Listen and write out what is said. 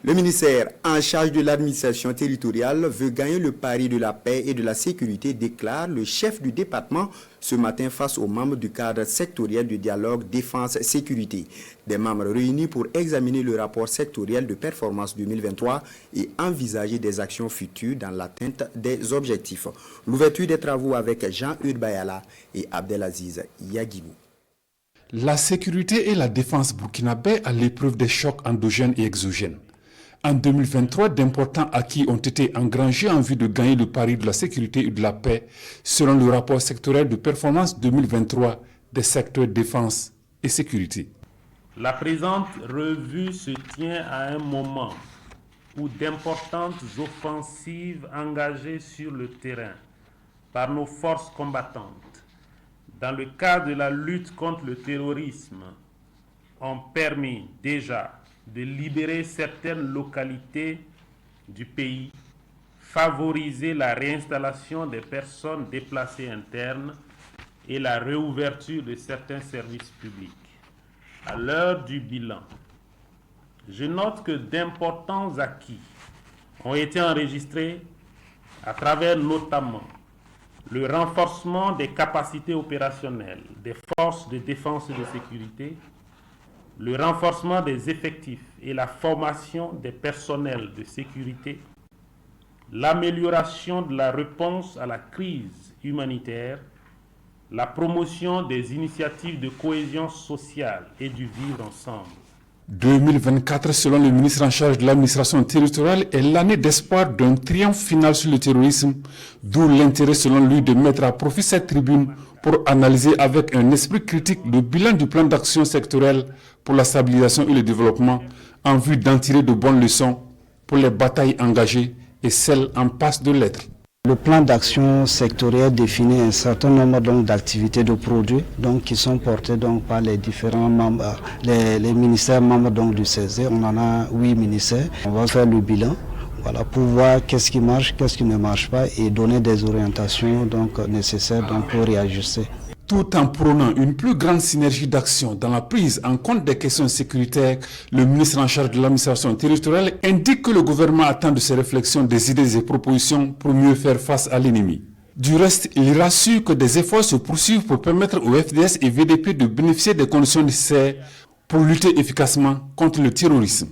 Le ministère en charge de l'administration territoriale veut gagner le pari de la paix et de la sécurité, déclare le chef du département ce matin face aux membres du cadre sectoriel de dialogue défense-sécurité. Des membres réunis pour examiner le rapport sectoriel de performance 2023 et envisager des actions futures dans l'atteinte des objectifs. L'ouverture des travaux avec Jean-Eudes Bayala et Abdelaziz Yagibou. La sécurité et la défense burkinabé à l'épreuve des chocs endogènes et exogènes. En 2023, d'importants acquis ont été engrangés en vue de gagner le pari de la sécurité et de la paix, selon le rapport sectoriel de performance 2023 des secteurs défense et sécurité. La présente revue se tient à un moment où d'importantes offensives engagées sur le terrain par nos forces combattantes dans le cadre de la lutte contre le terrorisme ont permis déjà de libérer certaines localités du pays, favoriser la réinstallation des personnes déplacées internes et la réouverture de certains services publics. À l'heure du bilan, je note que d'importants acquis ont été enregistrés à travers notamment le renforcement des capacités opérationnelles des forces de défense et de sécurité, le renforcement des effectifs et la formation des personnels de sécurité, l'amélioration de la réponse à la crise humanitaire, la promotion des initiatives de cohésion sociale et du vivre ensemble. 2024, selon le ministre en charge de l'administration territoriale, est l'année d'espoir d'un triomphe final sur le terrorisme, d'où l'intérêt selon lui de mettre à profit cette tribune pour analyser avec un esprit critique le bilan du plan d'action sectoriel pour la stabilisation et le développement en vue d'en tirer de bonnes leçons pour les batailles engagées et celles en passe de l'être. Le plan d'action sectoriel définit un certain nombre d'activités de produits qui sont portés par les différents membres, les ministères membres du CESE. On en a 8 ministères. On va faire le bilan pour voir qu'est-ce qui marche, qu'est-ce qui ne marche pas et donner des orientations nécessaires pour réajuster. Tout en prônant une plus grande synergie d'action dans la prise en compte des questions sécuritaires, le ministre en charge de l'administration territoriale indique que le gouvernement attend de ces réflexions des idées et propositions pour mieux faire face à l'ennemi. Du reste, il rassure que des efforts se poursuivent pour permettre aux FDS et VDP de bénéficier des conditions nécessaires pour lutter efficacement contre le terrorisme.